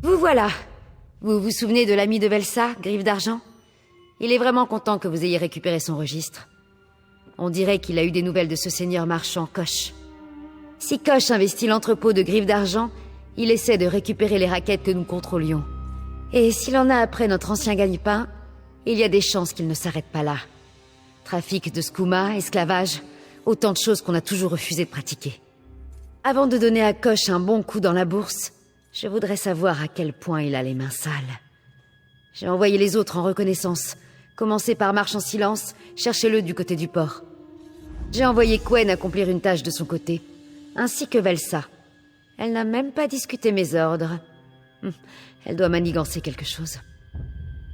Vous voilà. Vous vous souvenez de l'ami de Velsa, Griffe d'Argent? Il est vraiment content que vous ayez récupéré son registre. On dirait qu'il a eu des nouvelles de ce seigneur marchand, Koch. Si Koch investit l'entrepôt de Griffe d'Argent, il essaie de récupérer les raquettes que nous contrôlions. Et s'il en a après notre ancien gagne-pain, il y a des chances qu'il ne s'arrête pas là. Trafic de skouma, esclavage, autant de choses qu'on a toujours refusé de pratiquer. Avant de donner à Koch un bon coup dans la bourse, je voudrais savoir à quel point il a les mains sales. J'ai envoyé les autres en reconnaissance. Commencez par marche en silence, cherchez-le du côté du port. J'ai envoyé Quen accomplir une tâche de son côté, ainsi que Velsa. Elle n'a même pas discuté mes ordres. Elle doit manigancer quelque chose.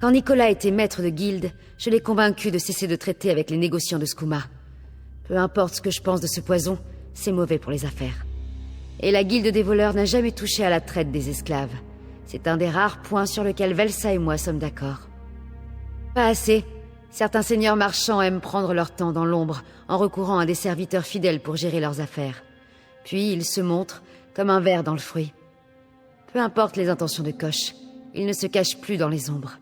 Quand Nicolas était maître de guilde, je l'ai convaincu de cesser de traiter avec les négociants de skouma. Peu importe ce que je pense de ce poison, c'est mauvais pour les affaires. Et la guilde des voleurs n'a jamais touché à la traite des esclaves. C'est un des rares points sur lesquels Velsa et moi sommes d'accord. Pas assez. Certains seigneurs marchands aiment prendre leur temps dans l'ombre, en recourant à des serviteurs fidèles pour gérer leurs affaires. Puis ils se montrent comme un ver dans le fruit. Peu importe les intentions de Koch, il ne se cache plus dans les ombres.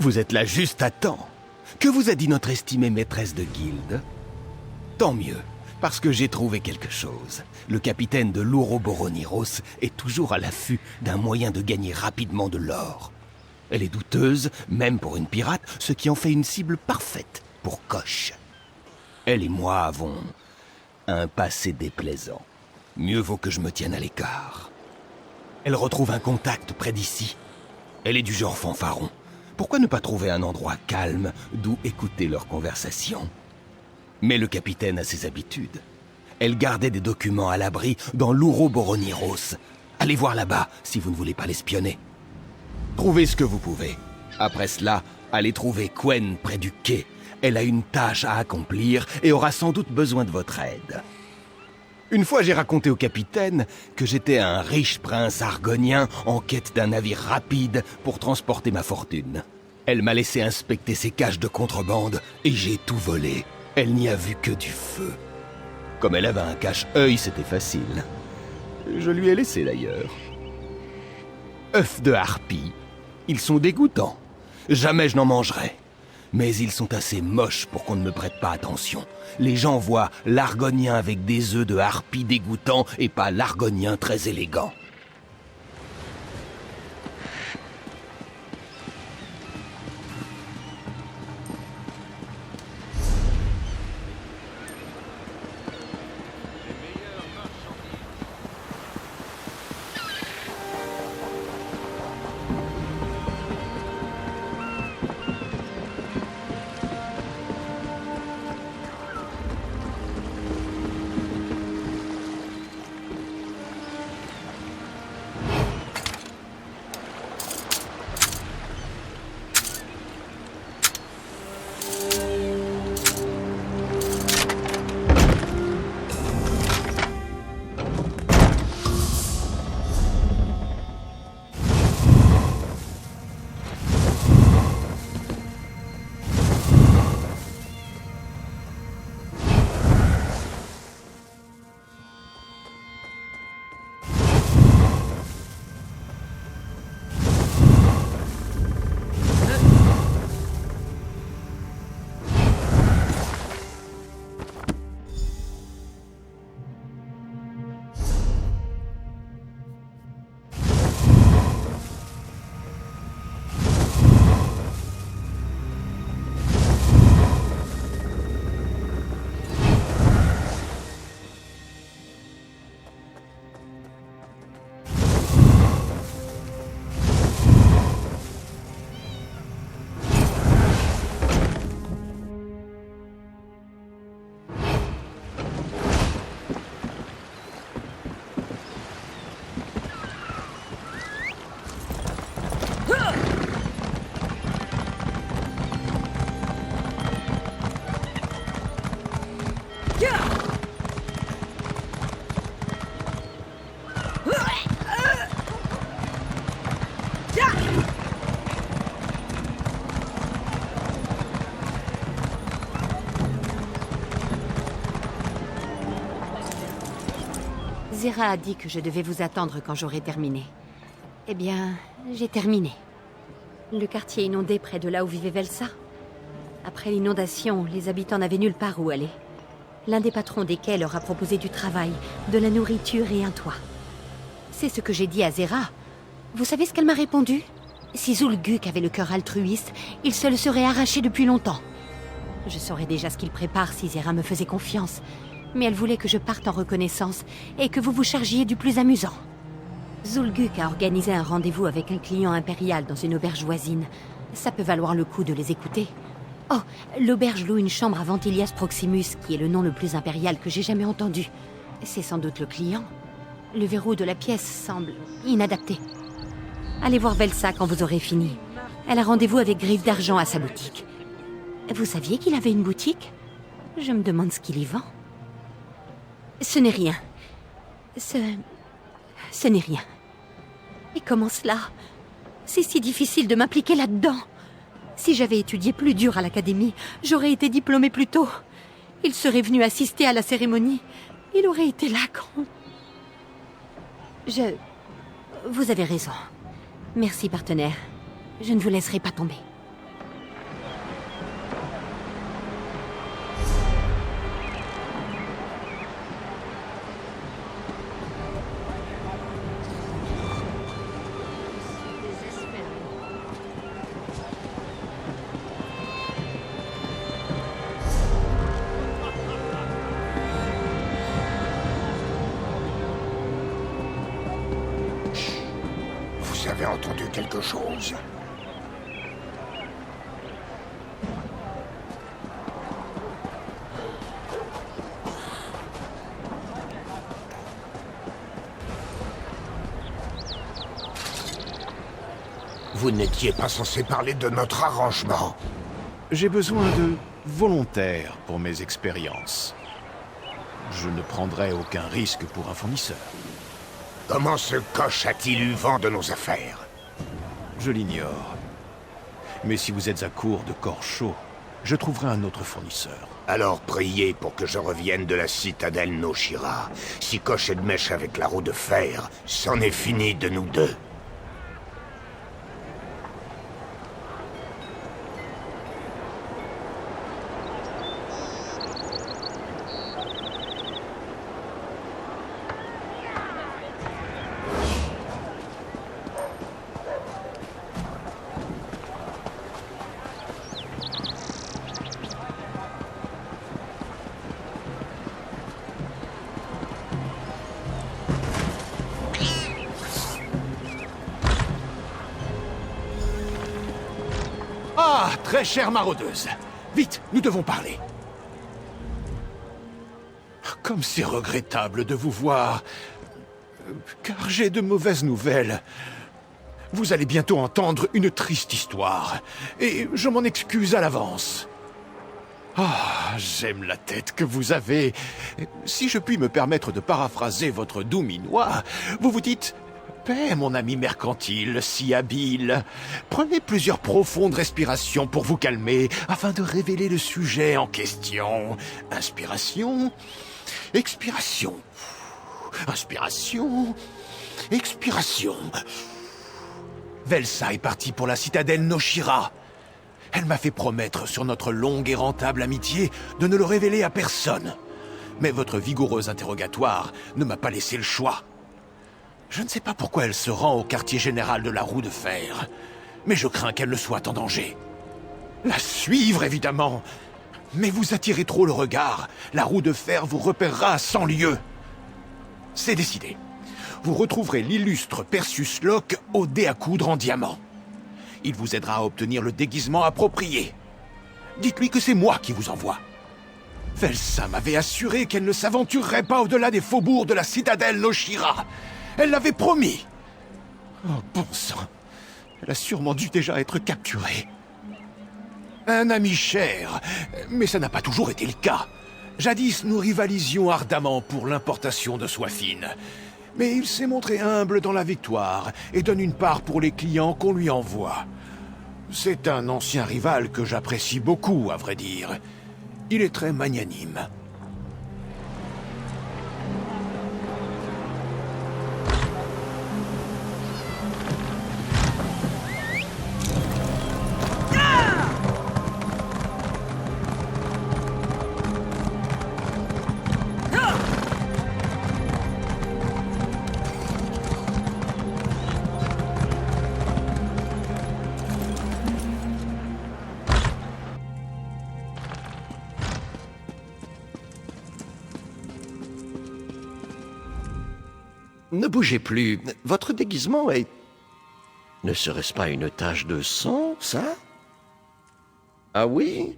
Vous êtes là juste à temps. Que vous a dit notre estimée maîtresse de guilde? Tant mieux, parce que j'ai trouvé quelque chose. Le capitaine de l'Ouroboros est toujours à l'affût d'un moyen de gagner rapidement de l'or. Elle est douteuse, même pour une pirate, ce qui en fait une cible parfaite pour Koch. Elle et moi avons un passé déplaisant. Mieux vaut que je me tienne à l'écart. Elle retrouve un contact près d'ici. Elle est du genre fanfaron. Pourquoi ne pas trouver un endroit calme d'où écouter leur conversation? Mais le capitaine a ses habitudes. Elle gardait des documents à l'abri dans l'Ouroboros. Allez voir là-bas si vous ne voulez pas l'espionner. Trouvez ce que vous pouvez. Après cela, allez trouver Quen près du quai. Elle a une tâche à accomplir et aura sans doute besoin de votre aide. Une fois, j'ai raconté au capitaine que j'étais un riche prince argonien en quête d'un navire rapide pour transporter ma fortune. Elle m'a laissé inspecter ses caches de contrebande et j'ai tout volé. Elle n'y a vu que du feu. Comme elle avait un cache-œil, c'était facile. Je lui ai laissé d'ailleurs. Œufs de harpie. Ils sont dégoûtants. Jamais je n'en mangerai. Mais ils sont assez moches pour qu'on ne me prête pas attention. Les gens voient l'argonien avec des œufs de harpie dégoûtants et pas l'argonien très élégant. Zera a dit que je devais vous attendre quand j'aurai terminé. Eh bien, j'ai terminé. Le quartier inondé près de là où vivait Velsa. Après l'inondation, les habitants n'avaient nulle part où aller. L'un des patrons des quais leur a proposé du travail, de la nourriture et un toit. C'est ce que j'ai dit à Zera. Vous savez ce qu'elle m'a répondu? Si Zul'Guk avait le cœur altruiste, il se le serait arraché depuis longtemps. Je saurais déjà ce qu'il prépare si Zera me faisait confiance. Mais elle voulait que je parte en reconnaissance et que vous vous chargiez du plus amusant. Zul'Guk a organisé un rendez-vous avec un client impérial dans une auberge voisine. Ça peut valoir le coup de les écouter. Oh, l'auberge loue une chambre à Ventilias Proximus, qui est le nom le plus impérial que j'ai jamais entendu. C'est sans doute le client. Le verrou de la pièce semble inadapté. Allez voir Velsa quand vous aurez fini. Elle a rendez-vous avec Griffe d'Argent à sa boutique. Vous saviez qu'il avait une boutique? Je me demande ce qu'il y vend. Ce n'est rien. Ce n'est rien. Et comment cela? C'est si difficile de m'impliquer là-dedans. Si j'avais étudié plus dur à l'académie, j'aurais été diplômée plus tôt. Il serait venu assister à la cérémonie. Il aurait été là quand... Vous avez raison. Merci, partenaire. Je ne vous laisserai pas tomber. Vous avez entendu quelque chose? Vous n'étiez pas censé parler de notre arrangement. J'ai besoin de volontaires pour mes expériences. Je ne prendrai aucun risque pour un fournisseur. Comment ce coche a-t-il eu vent de nos affaires? Je l'ignore. Mais si vous êtes à court de corps chauds, je trouverai un autre fournisseur. Alors priez pour que je revienne de la citadelle Noshira. Si Koch est de mèche avec la roue de fer, c'en est fini de nous deux. Ah, très chère maraudeuse. Vite, nous devons parler. Comme c'est regrettable de vous voir, car j'ai de mauvaises nouvelles. Vous allez bientôt entendre une triste histoire, et je m'en excuse à l'avance. Ah, j'aime la tête que vous avez. Si je puis me permettre de paraphraser votre doux minois, vous vous dites... Paix, mon ami mercantile, si habile. Prenez plusieurs profondes respirations pour vous calmer, afin de révéler le sujet en question. Inspiration, expiration. Inspiration, expiration. Velsa est partie pour la citadelle Noshira. Elle m'a fait promettre sur notre longue et rentable amitié de ne le révéler à personne. Mais votre vigoureux interrogatoire ne m'a pas laissé le choix. Je ne sais pas pourquoi elle se rend au quartier général de la roue de fer, mais je crains qu'elle ne soit en danger. La suivre, évidemment. Mais vous attirez trop le regard. La roue de fer vous repérera à 100 lieues. C'est décidé. Vous retrouverez l'illustre Perseus Locke au dé à coudre en diamant. Il vous aidera à obtenir le déguisement approprié. Dites-lui que c'est moi qui vous envoie. Velsa m'avait assuré qu'elle ne s'aventurerait pas au-delà des faubourgs de la citadelle Noshira. Elle l'avait promis. Oh, bon sang. Elle a sûrement dû déjà être capturée. Un ami cher, mais ça n'a pas toujours été le cas. Jadis, nous rivalisions ardemment pour l'importation de soie fine. Mais il s'est montré humble dans la victoire et donne une part pour les clients qu'on lui envoie. C'est un ancien rival que j'apprécie beaucoup, à vrai dire. Il est très magnanime. Ne bougez plus. Votre déguisement est... Ne serait-ce pas une tache de sang, ça? Ah oui?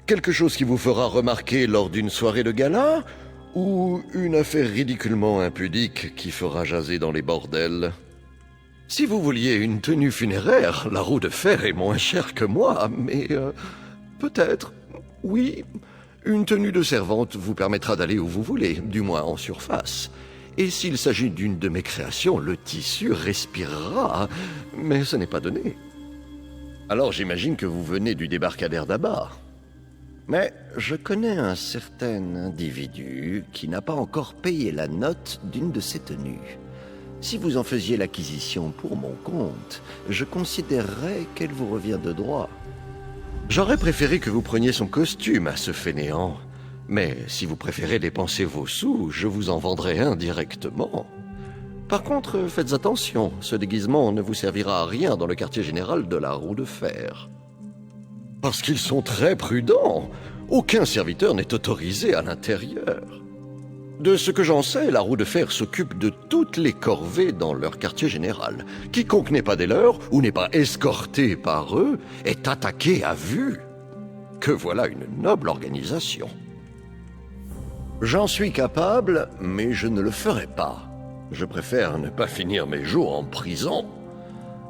Quelque chose qui vous fera remarquer lors d'une soirée de gala? Ou une affaire ridiculement impudique qui fera jaser dans les bordels? Si vous vouliez une tenue funéraire, la roue de fer est moins chère que moi, mais... peut-être, oui. Une tenue de servante vous permettra d'aller où vous voulez, du moins en surface. Et s'il s'agit d'une de mes créations, le tissu respirera, mais ce n'est pas donné. Alors j'imagine que vous venez du débarcadère d'Abba. Mais je connais un certain individu qui n'a pas encore payé la note d'une de ces tenues. Si vous en faisiez l'acquisition pour mon compte, je considérerais qu'elle vous revient de droit. J'aurais préféré que vous preniez son costume à ce fainéant. Mais si vous préférez dépenser vos sous, je vous en vendrai un directement. Par contre, faites attention, ce déguisement ne vous servira à rien dans le quartier général de la roue de fer. Parce qu'ils sont très prudents. Aucun serviteur n'est autorisé à l'intérieur. De ce que j'en sais, la roue de fer s'occupe de toutes les corvées dans leur quartier général. Quiconque n'est pas des leurs ou n'est pas escorté par eux est attaqué à vue. Que voilà une noble organisation. J'en suis capable, mais je ne le ferai pas. Je préfère ne pas finir mes jours en prison.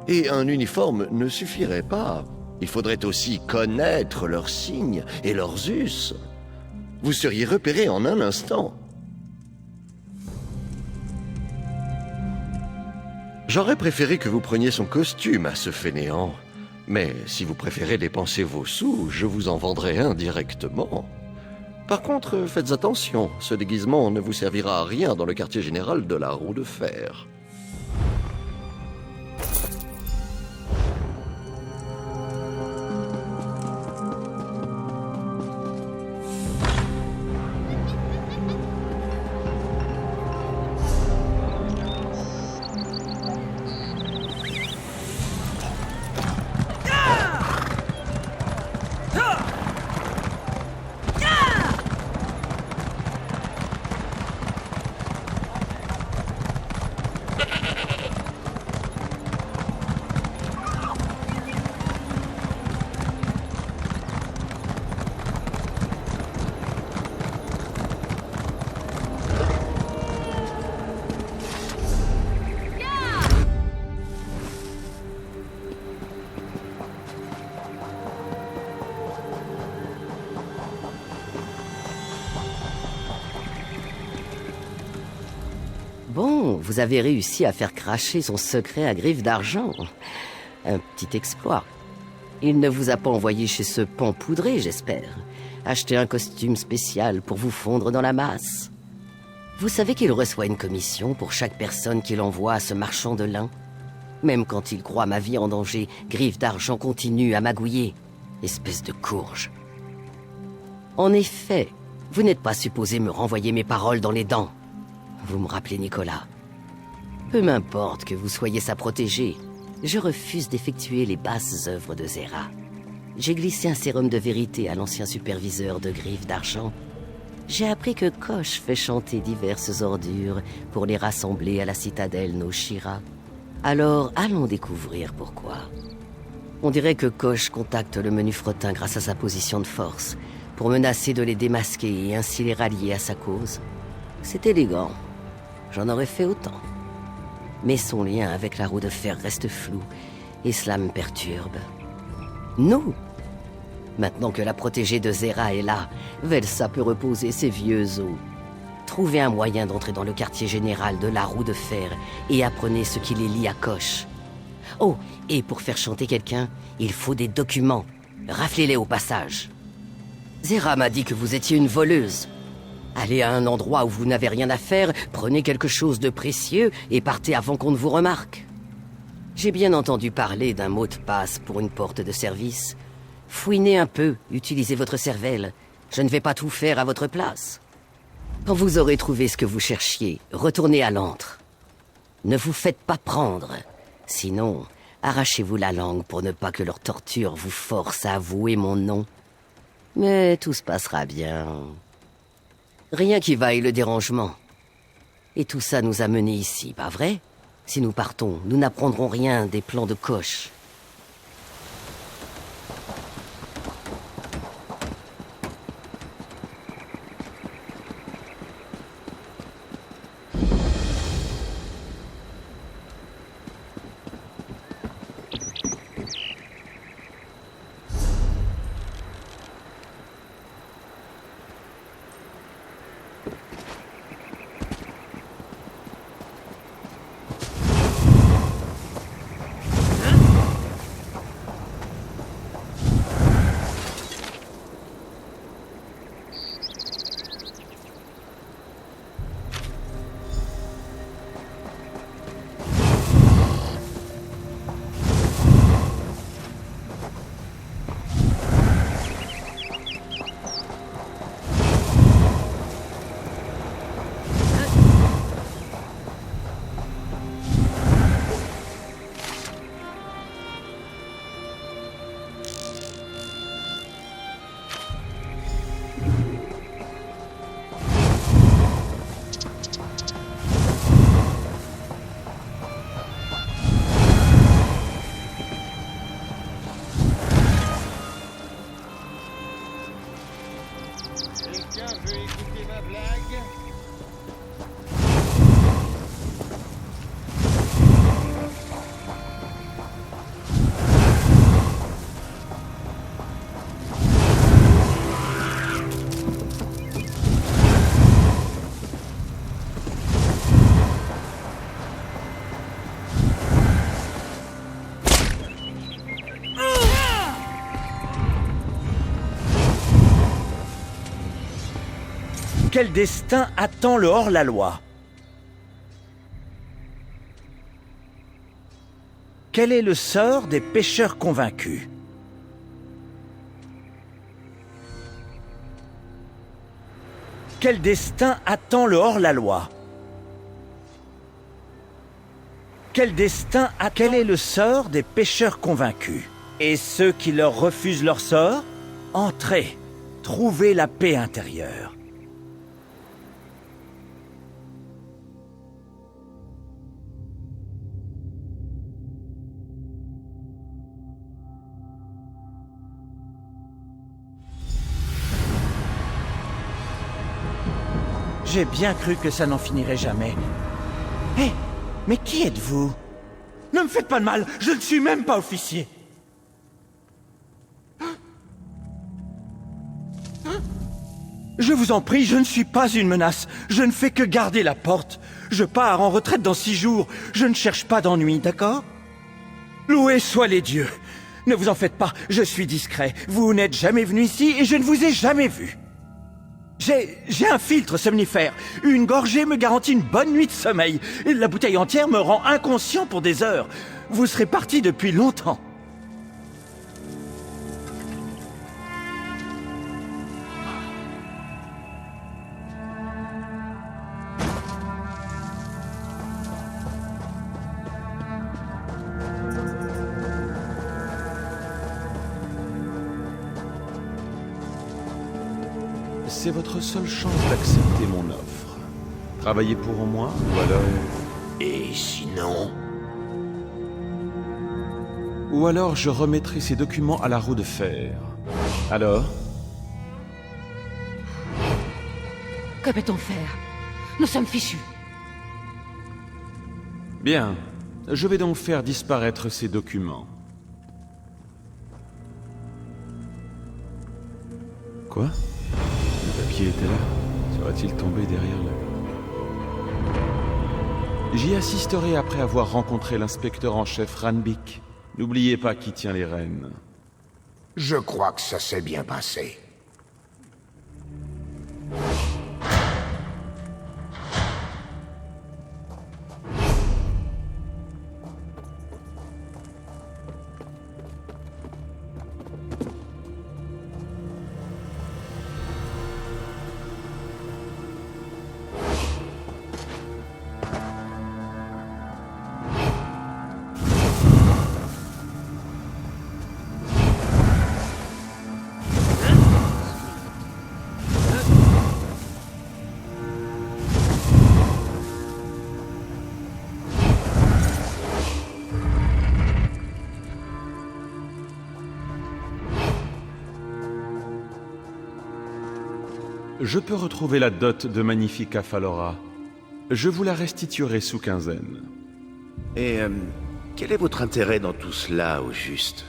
Et un uniforme ne suffirait pas. Il faudrait aussi connaître leurs signes et leurs us. Vous seriez repéré en un instant. J'aurais préféré que vous preniez son costume à ce fainéant. Mais si vous préférez dépenser vos sous, je vous en vendrai un directement. Par contre, faites attention, ce déguisement ne vous servira à rien dans le quartier général de la roue de fer. Bon, vous avez réussi à faire cracher son secret à Griffe d'Argent. Un petit exploit. Il ne vous a pas envoyé chez ce pan poudré, j'espère. Acheter un costume spécial pour vous fondre dans la masse. Vous savez qu'il reçoit une commission pour chaque personne qu'il envoie à ce marchand de lin. Même quand il croit ma vie en danger, Griffe d'Argent continue à magouiller. Espèce de courge. En effet, vous n'êtes pas supposé me renvoyer mes paroles dans les dents. Vous me rappelez Nicolas. Peu m'importe que vous soyez sa protégée. Je refuse d'effectuer les basses œuvres de Zera. J'ai glissé un sérum de vérité à l'ancien superviseur de Griffe d'Argent. J'ai appris que Kosh fait chanter diverses ordures pour les rassembler à la citadelle Noshira. Alors, allons découvrir pourquoi. On dirait que Kosh contacte le menu fretin grâce à sa position de force, pour menacer de les démasquer et ainsi les rallier à sa cause. C'est élégant. J'en aurais fait autant. Mais son lien avec la roue de fer reste flou, et cela me perturbe. Nous ? Maintenant que la protégée de Zera est là, Velsa peut reposer ses vieux os. Trouvez un moyen d'entrer dans le quartier général de la roue de fer et apprenez ce qui les lie à Kosh. Oh, et pour faire chanter quelqu'un, il faut des documents. Raflez-les au passage. Zera m'a dit que vous étiez une voleuse. Allez à un endroit où vous n'avez rien à faire, prenez quelque chose de précieux et partez avant qu'on ne vous remarque. J'ai bien entendu parler d'un mot de passe pour une porte de service. Fouinez un peu, utilisez votre cervelle. Je ne vais pas tout faire à votre place. Quand vous aurez trouvé ce que vous cherchiez, retournez à l'antre. Ne vous faites pas prendre. Sinon, arrachez-vous la langue pour ne pas que leur torture vous force à avouer mon nom. Mais tout se passera bien. Rien qui vaille le dérangement. Et tout ça nous a menés ici, pas vrai? Si nous partons, nous n'apprendrons rien des plans de Koch. Quelqu'un veut écouter ma blague? Quel destin attend le hors-la-loi? Quel est le sort des pêcheurs convaincus? Quel destin attend le hors-la-loi? Quel destin attend... Quel est le sort des pêcheurs convaincus? Et ceux qui leur refusent leur sort? Entrez, trouvez la paix intérieure. J'ai bien cru que ça n'en finirait jamais. Hé, mais qui êtes-vous? Ne me faites pas de mal, je ne suis même pas officier. Je vous en prie, je ne suis pas une menace. Je ne fais que garder la porte. Je pars en retraite dans 6 jours. Je ne cherche pas d'ennui, d'accord? Loués soient les dieux. Ne vous en faites pas, je suis discret. Vous n'êtes jamais venu ici et je ne vous ai jamais vu. J'ai un filtre somnifère. Une gorgée me garantit une bonne nuit de sommeil. Et la bouteille entière me rend inconscient pour des heures. Vous serez parti depuis longtemps. C'est votre seule chance d'accepter mon offre. Travailler pour moi, ou alors... Et sinon? Ou alors je remettrai ces documents à la roue de fer. Alors? Que peut-on faire? Nous sommes fichus. Bien. Je vais donc faire disparaître ces documents. Quoi? Le papier était là. Serait-il tombé derrière là? J'y assisterai après avoir rencontré l'inspecteur en chef Ranbik. N'oubliez pas qui tient les rênes. Je crois que ça s'est bien passé. Je peux retrouver la dot de Magnifica Falora. Je vous la restituerai sous quinzaine. Et quel est votre intérêt dans tout cela, au juste?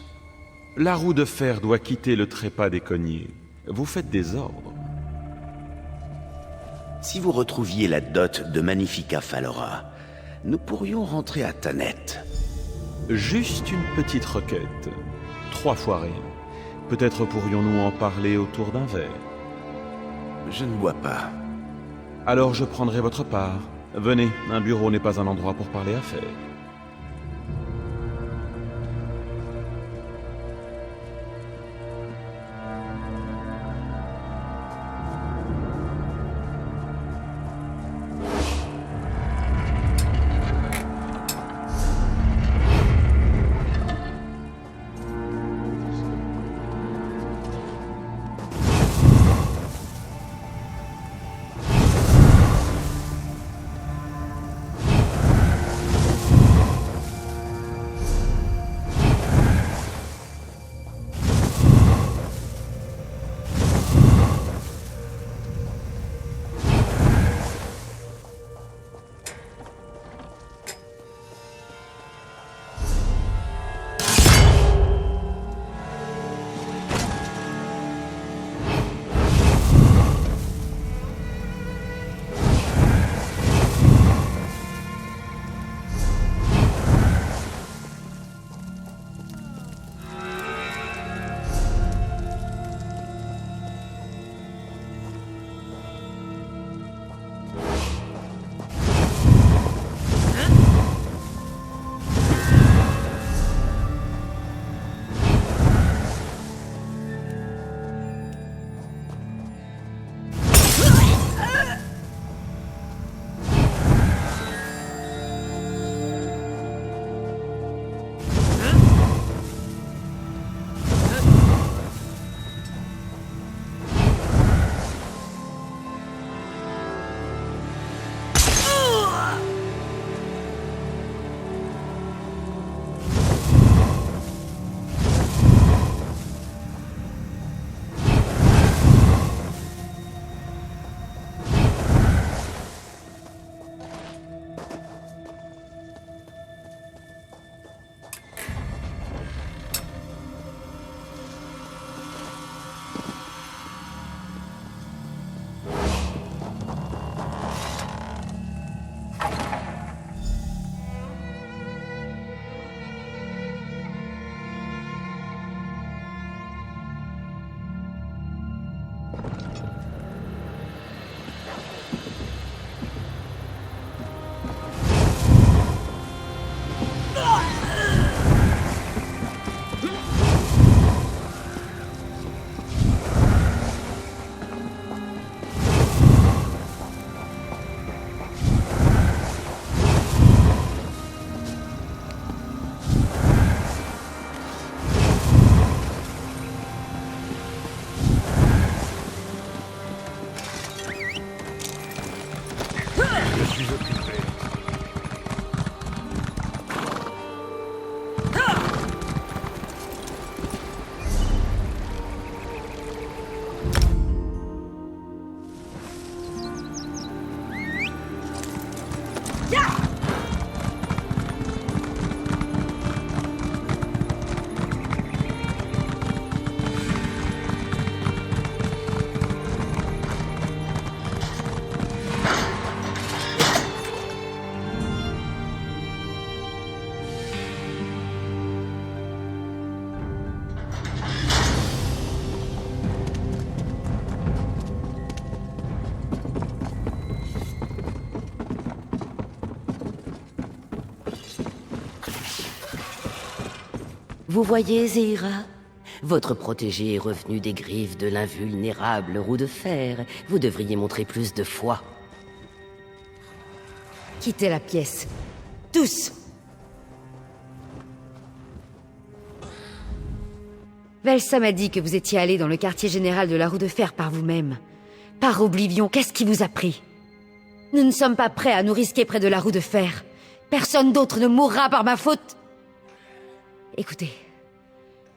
La roue de fer doit quitter le trépas des cognés. Vous faites des ordres. Si vous retrouviez la dot de Magnifica Falora, nous pourrions rentrer à Tannet. Juste une petite requête. 3 fois rien. Peut-être pourrions-nous en parler autour d'un verre. Je ne bois pas. Alors je prendrai votre part. Venez, un bureau n'est pas un endroit pour parler affaires. Vous voyez, Zéhira? Votre protégé est revenu des griffes de l'invulnérable roue de fer. Vous devriez montrer plus de foi. Quittez la pièce. Tous! Velsa m'a dit que vous étiez allé dans le quartier général de la roue de fer par vous-même. Par Oblivion, qu'est-ce qui vous a pris? Nous ne sommes pas prêts à nous risquer près de la roue de fer. Personne d'autre ne mourra par ma faute. Écoutez,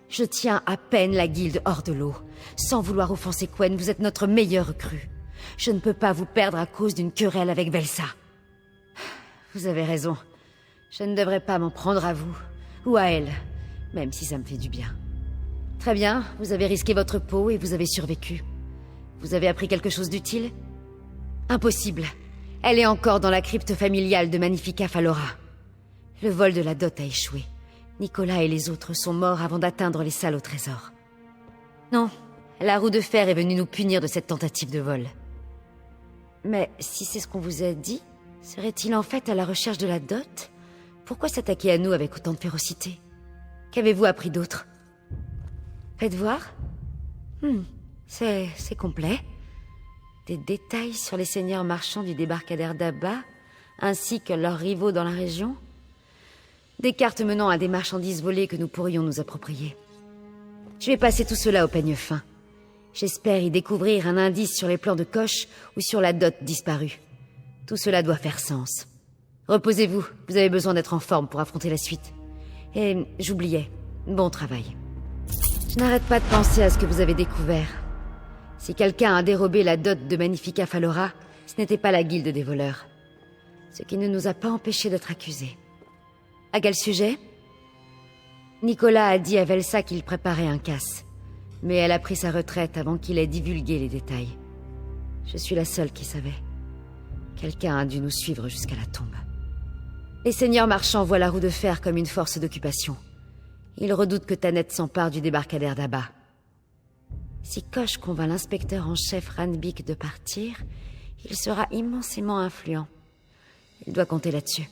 je tiens à peine la guilde hors de l'eau. Sans vouloir offenser Quen, vous êtes notre meilleur recrue. Je ne peux pas vous perdre à cause d'une querelle avec Velsa. Vous avez raison. Je ne devrais pas m'en prendre à vous, ou à elle, même si ça me fait du bien. Très bien, vous avez risqué votre peau et vous avez survécu. Vous avez appris quelque chose d'utile? Impossible. Elle est encore dans la crypte familiale de Magnifica Falora. Le vol de la dot a échoué. Nicolas et les autres sont morts avant d'atteindre les salles au trésor. Non, la roue de fer est venue nous punir de cette tentative de vol. Mais si c'est ce qu'on vous a dit, serait-il en fait à la recherche de la dot? Pourquoi s'attaquer à nous avec autant de férocité? Qu'avez-vous appris d'autre? Faites voir. C'est complet. Des détails sur les seigneurs marchands du débarcadère d'Abba, ainsi que leurs rivaux dans la région. Des cartes menant à des marchandises volées que nous pourrions nous approprier. Je vais passer tout cela au peigne fin. J'espère y découvrir un indice sur les plans de Koch ou sur la dot disparue. Tout cela doit faire sens. Reposez-vous, vous avez besoin d'être en forme pour affronter la suite. Et j'oubliais, bon travail. Je n'arrête pas de penser à ce que vous avez découvert. Si quelqu'un a dérobé la dot de Magnifica Falora, ce n'était pas la guilde des voleurs. Ce qui ne nous a pas empêchés d'être accusés. À quel sujet? Nicolas a dit à Velsa qu'il préparait un casse, mais elle a pris sa retraite avant qu'il ait divulgué les détails. Je suis la seule qui savait. Quelqu'un a dû nous suivre jusqu'à la tombe. Les seigneurs marchands voient la roue de fer comme une force d'occupation. Ils redoutent que Tannet s'empare du débarcadère d'Abba. Si Koch convainc l'inspecteur en chef Ranbik de partir, il sera immensément influent. Il doit compter là-dessus.